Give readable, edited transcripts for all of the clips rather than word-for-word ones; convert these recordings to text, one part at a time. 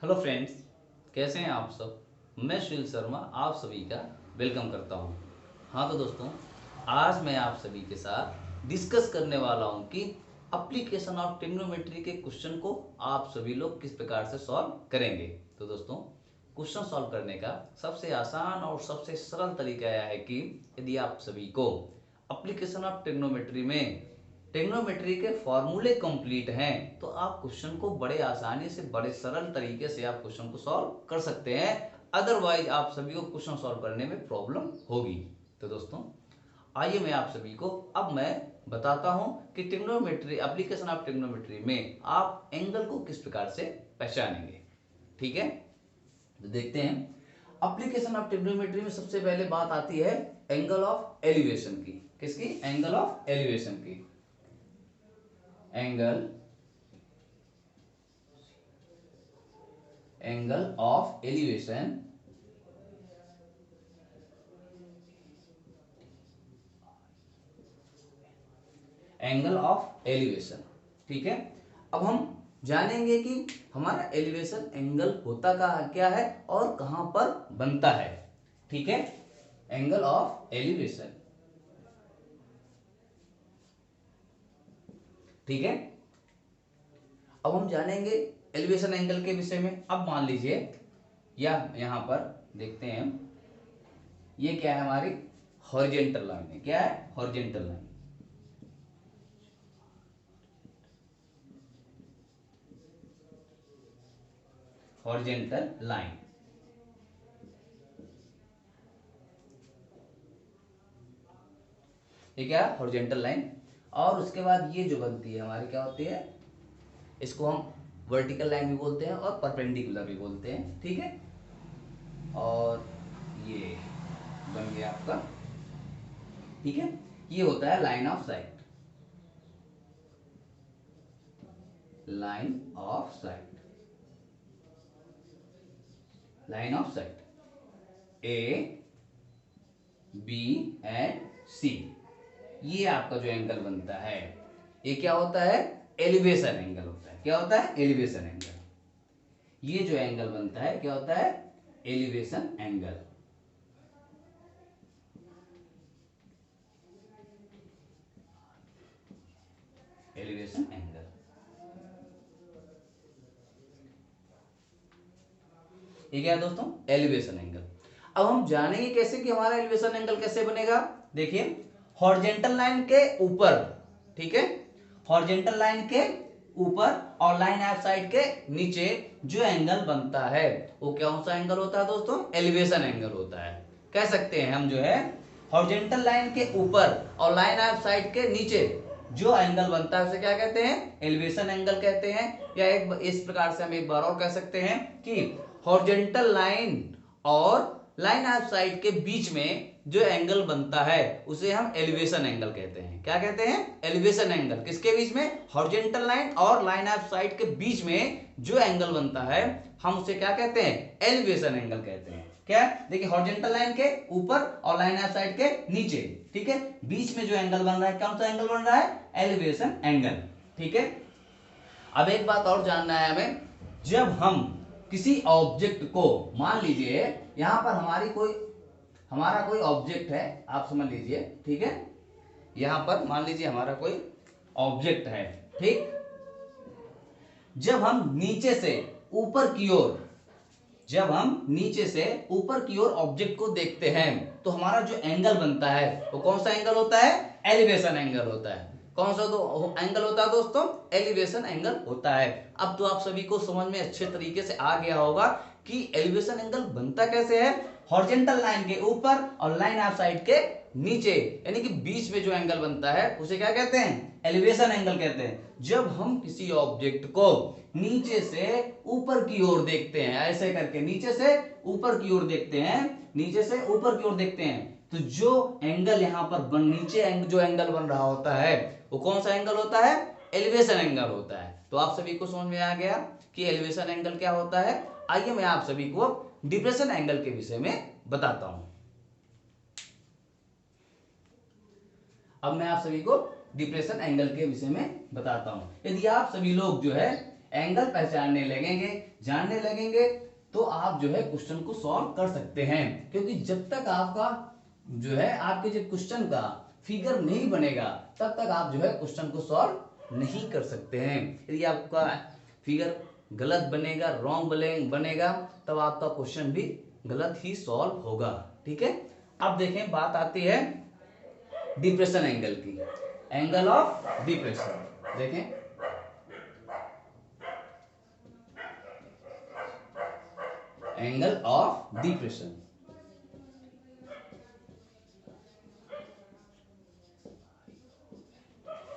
Hello friends, कैसे हैं आप सब। मैं सुनील शर्मा आप सभी का वेलकम करता हूं। हाँ तो दोस्तों, आज मैं आप सभी के साथ डिस्कस करने वाला हूं कि एप्लीकेशन ऑफ ट्रिग्नोमेट्री के क्वेश्चन को आप सभी लोग किस प्रकार से सॉल्व करेंगे। तो दोस्तों, क्वेश्चन सॉल्व करने का सबसे आसान और सबसे सरल तरीका यह है कि यदि आप सभी को एप्लीकेशन ऑफ ट्रिग्नोमेट्री में ट्रिग्नोमेट्री के फॉर्मूले कंप्लीट हैं तो आप क्वेश्चन को बड़े आसानी से बड़े सरल तरीके से आप क्वेश्चन को सॉल्व कर सकते हैं। अदरवाइज आप सभी को क्वेश्चन सॉल्व करने में प्रॉब्लम होगी। तो दोस्तों, आइए मैं आप सभी को अब मैं बताता हूं कि ट्रिग्नोमेट्री एप्लीकेशन ऑफ ट्रिग्नोमेट्री में आप एंगल को किस प्रकार से पहचानेंगे। ठीक है, तो देखते हैं। एप्लीकेशन ऑफ ट्रिग्नोमेट्री में सबसे पहले बात आती है एंगल ऑफ एलिवेशन की। किसकी? एंगल ऑफ एलिवेशन की। Angle of elevation angle of elevation. ठीक है, अब हम जानेंगे कि हमारा एलिवेशन एंगल होता का क्या है और कहां पर बनता है। ठीक है, एंगल ऑफ एलिवेशन। ठीक है, अब हम जानेंगे एलिवेशन एंगल के विषय में। अब मान लीजिए या यहां पर देखते हैं, ये क्या है? हमारी हॉरिजेंटल लाइन है। क्या है? Horizontal line. हॉरिजेंटल लाइन, ये क्या है? Horizontal line. और उसके बाद ये जो बनती है हमारी क्या होती है? इसको हम वर्टिकल लाइन भी बोलते हैं और परपेंडिकुलर भी बोलते हैं। ठीक है, और ये बन गया आपका। ठीक है, ये होता है line of sight. Line of sight, line of sight A B and C. ये आपका जो एंगल बनता है ये क्या होता है? एलिवेशन एंगल होता है। क्या होता है? Elevation angle. ये जो एंगल बनता है क्या होता है? Elevation angle. एलिवेशन एंगल, ये क्या है दोस्तों? Elevation angle. अब हम जानेंगे कैसे कि हमारा एलिवेशन एंगल कैसे बनेगा। देखिए, हॉरिजेंटल लाइन के ऊपर, ठीक है, हॉरिजेंटल लाइन के ऊपर और लाइन ऑफ साइड के नीचे जो एंगल बनता है वो कौन सा एंगल होता है दोस्तों? एलिवेशन एंगल होता है। कह सकते हैं हम जो है हॉरिजेंटल लाइन के ऊपर और लाइन ऑफ साइड के नीचे जो एंगल बनता है उसे क्या कहते हैं? एलिवेशन एंगल कहते हैं। या एक इस प्रकार से हम एक बार और कह सकते हैं कि हॉरिजेंटल लाइन और लाइन ऑफ साइड के बीच में जो एंगल बनता है उसे हम एलिवेशन एंगल कहते हैं। क्या कहते हैं? Elevation angle. किसके बीच में? हॉरिजेंटल लाइन और लाइन ऑफ साइड के बीच में जो एंगल बनता है हम उसे क्या कहते हैं? एलिवेशन एंगल कहते हैं। क्या? देखिए, हॉरिजेंटल लाइन के ऊपर और लाइन ऑफ साइड के नीचे, ठीक है, बीच में जो एंगल बन रहा है कौन सा एंगल बन रहा है? Elevation angle. ठीक है, अब एक बात और जानना है हमें। जब हम किसी ऑब्जेक्ट को, मान लीजिए यहां पर हमारा कोई ऑब्जेक्ट है, आप समझ लीजिए, ठीक है, यहां पर मान लीजिए हमारा कोई ऑब्जेक्ट है। ठीक, जब हम नीचे से ऊपर की ओर जब हम नीचे से ऊपर की ओर ऑब्जेक्ट को देखते हैं तो हमारा जो एंगल बनता है वो कौन सा एंगल होता है? एलिवेशन एंगल होता है। कौन सा तो एंगल होता है दोस्तों? एलिवेशन एंगल होता है। अब तो आप सभी को समझ में अच्छे तरीके से आ गया होगा कि एलिवेशन एंगल बनता कैसे है। हॉरिजॉन्टल लाइन के ऊपर और लाइन ऑफ साइड के नीचे, यानी कि बीच में जो एंगल बनता है उसे क्या कहते हैं? एलिवेशन एंगल कहते हैं। जब हम किसी ऑब्जेक्ट को नीचे से ऊपर की ओर देखते हैं, ऐसे करके नीचे से ऊपर की ओर देखते हैं, नीचे से ऊपर की ओर देखते हैं, तो जो एंगल यहां पर नीचे जो एंगल बन रहा होता है वो कौन सा एंगल होता है? एलिवेशन एंगल होता है। तो आप सभी को समझ में आ गया कि एलिवेशन एंगल क्या होता है। आइए मैं आप सभी को डिप्रेशन एंगल के विषय में बताता हूं। अब मैं आप सभी को डिप्रेशन एंगल के विषय में बताता हूं। यदि आप सभी लोग जो है एंगल पहचानने लगेंगे, जानने लगेंगे, तो आप जो है क्वेश्चन को सॉल्व कर सकते हैं। क्योंकि जब तक आपका जो है आपके जो क्वेश्चन का फिगर नहीं बनेगा तब तक आप जो है क्वेश्चन को सॉल्व नहीं कर सकते हैं। यदि आपका फिगर गलत बनेगा, रॉन्ग बनेगा, तब आपका क्वेश्चन भी गलत ही सॉल्व होगा। ठीक है, अब देखें बात आती है डिप्रेशन एंगल की, एंगल ऑफ डिप्रेशन। देखें angle of depression,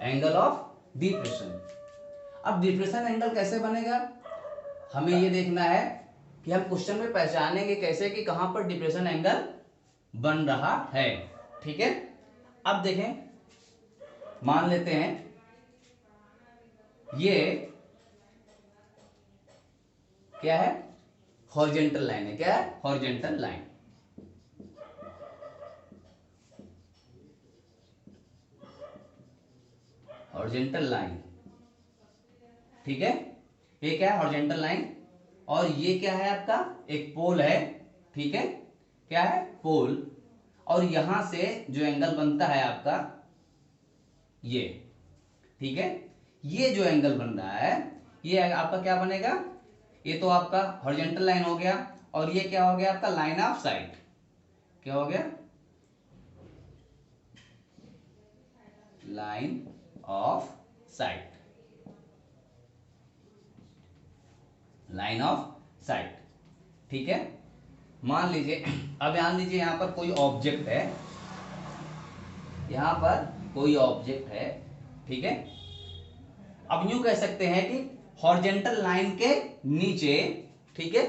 angle of depression. अब डिप्रेशन एंगल कैसे बनेगा, हमें ये देखना है कि हम क्वेश्चन में पहचानेंगे कैसे कि कहां पर डिप्रेशन एंगल बन रहा है। ठीक है, अब देखें, मान लेते हैं ये क्या है, हॉरिजॉन्टल लाइन है। क्या है, हॉरिजॉन्टल लाइन। हॉरिजॉन्टल लाइन, ठीक है, ये क्या है, हॉरिजॉन्टल लाइन। और ये क्या है आपका, एक पोल है। ठीक है, क्या है, पोल। और यहां से जो एंगल बनता है आपका ये, ठीक है, ये जो एंगल बन रहा है ये आपका क्या बनेगा, ये तो आपका हॉरिजॉन्टल लाइन हो गया। और ये क्या हो गया आपका, लाइन ऑफ साइट। क्या हो गया, line of sight, line of site. ठीक है, मान लीजिए, अब मान लीजिए यहां पर कोई ऑब्जेक्ट है, यहां पर कोई ऑब्जेक्ट है। ठीक है, अब यूं कह सकते हैं कि हॉरिजॉन्टल लाइन के नीचे, ठीक है,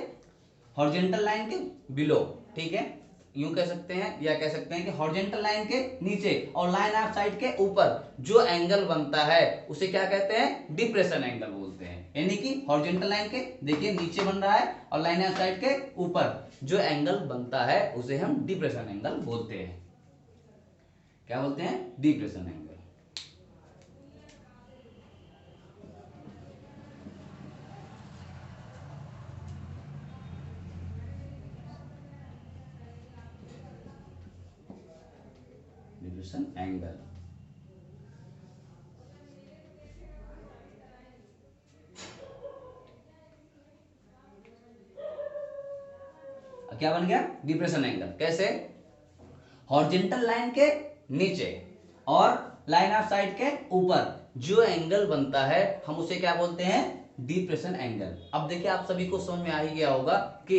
हॉरिजॉन्टल लाइन के बिलो, ठीक है, यूं कह सकते हैं, या कह सकते हैं कि हॉरिजॉन्टल लाइन के नीचे और लाइन ऑफ साइट के ऊपर जो एंगल बनता है उसे क्या कहते हैं, डिप्रेशन एंगल बोलते हैं। यानी कि हॉरिजॉन्टल लाइन के देखिए नीचे बन रहा है और लाइन ऑफ साइट के ऊपर जो एंगल बनता है उसे हम डिप्रेशन एंगल बोलते हैं। क्या बोलते हैं, डिप्रेशन एंगल। डिप्रेशन एंगल, क्या बन गया, डिप्रेशन एंगल। कैसे, हॉरिजॉन्टल लाइन के नीचे और लाइन ऑफ साइट के ऊपर जो एंगल बनता है हम उसे क्या बोलते हैं, डिप्रेशन एंगल। अब देखिए आप सभी को समझ में आ ही गया होगा कि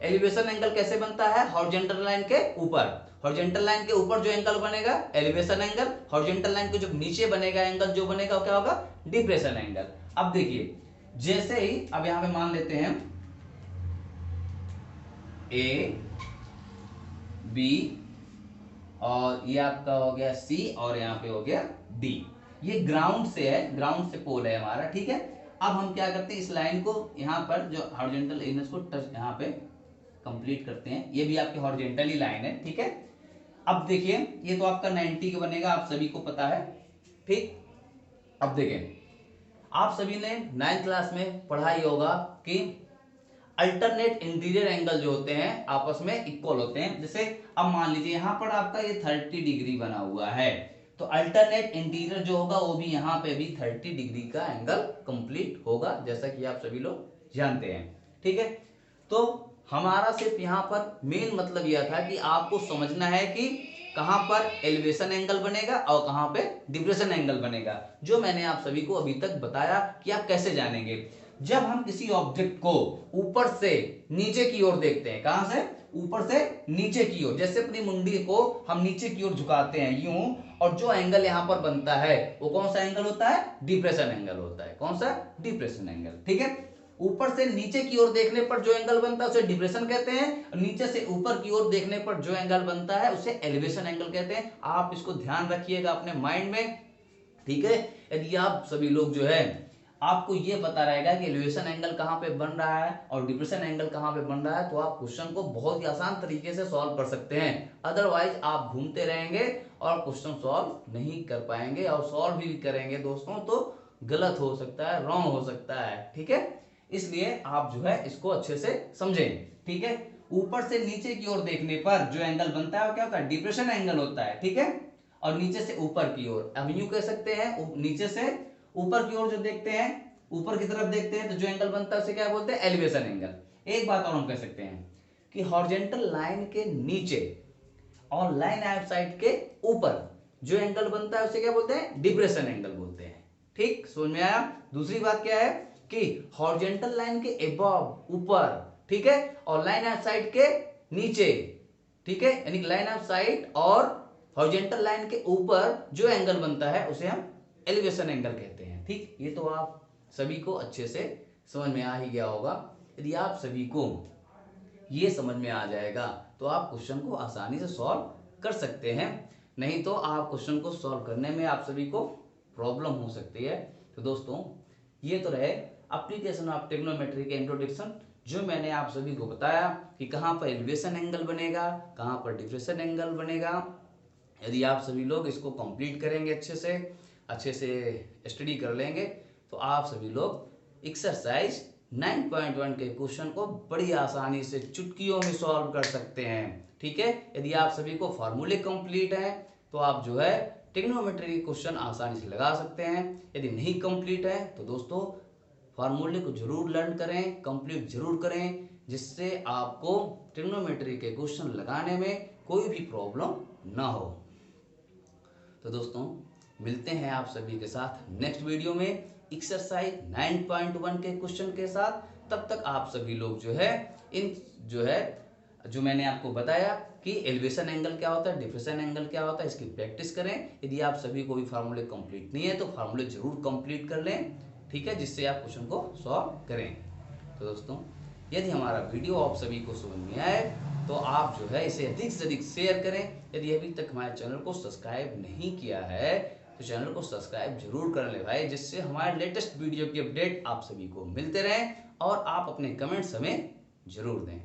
एलिवेशन एंगल कैसे बनता है, हॉरिजॉन्टल लाइन के ऊपर। हॉरिजॉन्टल लाइन के ऊपर जो एंगल बनेगा एलिवेशन एंगल, हॉरिजॉन्टल लाइन के जो नीचे बनेगा एंगल जो बनेगा वो क्या होगा, डिप्रेशन एंगल। अब देखिए जैसे ही, अब यहां पे मान लेते हैं ए बी और ये आपका हो गया सी और यहाँ पे हो गया डी। ये ग्राउंड से है, ग्राउंड से पोल है हमारा। ठीक है, अब हम क्या करते हैं, इस लाइन को यहाँ पर जो हॉरिजॉन्टल इनस को टच यहाँ पे कंप्लीट करते हैं। ये भी आपके हॉरिजॉन्टल ही लाइन है। ठीक है, अब देखिए ये तो आपका 90 का बनेगा, आप सभी को पता है। ठीक, अब देखिए आप सभी ने 9th क्लास में पढ़ा ही होगा कि अल्टरनेट इंटीरियर एंगल जो होते हैं आपस में इक्वल होते हैं। जैसे अब मान लीजिए यहां पर आपका ये 30 डिग्री बना हुआ है, तो अल्टरनेट इंटीरियर जो होगा वो भी यहाँ पे भी 30 डिग्री का एंगल कंप्लीट होगा, जैसा कि आप सभी लोग जानते हैं। ठीक है, तो हमारा सिर्फ यहाँ पर मेन मतलब यह था कि आपको समझना है कि कहां पर एलिवेशन एंगल बनेगा और कहां पे डिप्रेशन एंगल बनेगा, जो मैंने आप सभी को अभी तक बताया कि आप कैसे जानेंगे। जब हम किसी ऑब्जेक्ट को ऊपर से नीचे की ओर देखते हैं, कहां से, ऊपर से नीचे की ओर, जैसे अपनी मुंडी को हम नीचे की ओर झुकाते हैं यूं, और जो एंगल यहां पर बनता है वो कौन सा एंगल होता है, डिप्रेशन एंगल होता है। कौन सा, डिप्रेशन एंगल। ठीक है, ऊपर से नीचे की ओर देखने पर जो एंगल बनता है उसे डिप्रेशन कहते हैं, और नीचे से ऊपर की ओर देखने पर जो एंगल बनता है उसे एलिवेशन एंगल कहते हैं। आप इसको ध्यान रखिएगा अपने माइंड में। ठीक है, यदि आप सभी लोग जो है आपको ये पता रहेगा कि एलिवेशन एंगल कहां पे बन रहा है और डिप्रेशन एंगल कहां पे बन रहा है, तो आप क्वेश्चन को बहुत ही आसान तरीके से सॉल्व कर सकते हैं। अदरवाइज आप घूमते रहेंगे और क्वेश्चन सॉल्व नहीं कर पाएंगे, और सॉल्व भी करेंगे दोस्तों तो गलत हो सकता है, रॉन्ग हो सकता है, ठीक है। इसलिए आप जो है इसको अच्छे से समझें, ठीक है। ऊपर से नीचे की ओर देखने पर जो एंगल बनता है वो क्या होता है, डिप्रेशन एंगल होता है, ठीक है। और नीचे से ऊपर की ओर, अब यूं कह सकते हैं नीचे से ऊपर की ओर जो देखते हैं, ऊपर की तरफ देखते हैं तो जो एंगल बनता है उसे क्या बोलते हैं, एलिवेशन एंगल। एक बात और हम कह सकते हैं कि हॉरिजॉन्टल लाइन के नीचे और लाइन आउटसाइड के ऊपर जो एंगल बनता है उसे क्या बोलते हैं, डिप्रेशन एंगल बोलते हैं, ठीक, समझ में आया। दूसरी बात क्या है कि हॉरिजॉन्टल लाइन के अबव, ऊपर, ठीक है, और लाइन आउटसाइड के नीचे, ठीक है, यानी लाइन आउटसाइड और हॉरिजॉन्टल लाइन के ऊपर जो एंगल बनता है उसे हम एलिवेशन एंगल कहते हैं, ठीक। ये तो आप सभी को अच्छे से समझ में आ ही गया होगा। यदि आप सभी को ये समझ में आ जाएगा तो आप क्वेश्चन को आसानी से सॉल्व कर सकते हैं, नहीं तो आप क्वेश्चन को सॉल्व करने में आप सभी को प्रॉब्लम हो सकती है। तो दोस्तों ये तो रहे एप्लीकेशन ऑफ ट्रिग्नोमेट्री के इंट्रोडक्शन, जो मैंने आप सभी को बताया कि कहाँ पर एलिवेशन एंगल बनेगा, कहाँ पर डिप्रेशन एंगल बनेगा। यदि आप सभी लोग इसको कंप्लीट करेंगे, अच्छे से स्टडी कर लेंगे, तो आप सभी लोग एक्सरसाइज 9.1 के क्वेश्चन को बड़ी आसानी से चुटकियों में सॉल्व कर सकते हैं, ठीक है। यदि आप सभी को फार्मूले कंप्लीट हैं तो आप जो है ट्रिग्नोमेट्री के क्वेश्चन आसानी से लगा सकते हैं। यदि नहीं कंप्लीट है तो दोस्तों फार्मूले को जरूर लर्न करें, कंप्लीट जरूर करें, जिससे आपको ट्रिग्नोमेट्री के क्वेश्चन लगाने में कोई भी प्रॉब्लम ना हो। तो दोस्तों मिलते हैं आप सभी के साथ नेक्स्ट वीडियो में एक्सरसाइज 9.1 के क्वेश्चन के साथ। तब तक आप सभी लोग जो है जो मैंने आपको बताया कि एलिवेशन एंगल क्या होता है, डिप्रेशन एंगल क्या होता है, इसकी प्रैक्टिस करें। यदि आप सभी को भी फार्मूले कंप्लीट नहीं है तो फार्मूले जरूर कंप्लीट कर लें, ठीक है, जिससे आप क्वेश्चन को सॉल्व करें। तो दोस्तों यदि हमारा वीडियो आप सभी को समझ में आए तो आप जो है इसे अधिक से अधिक शेयर करें। यदि अभी तक हमारे चैनल को सब्सक्राइब नहीं किया है तो चैनल को सब्सक्राइब जरूर कर ले भाई, जिससे हमारे लेटेस्ट वीडियो की अपडेट आप सभी को मिलते रहें और आप अपने कमेंट्स हमें जरूर दें।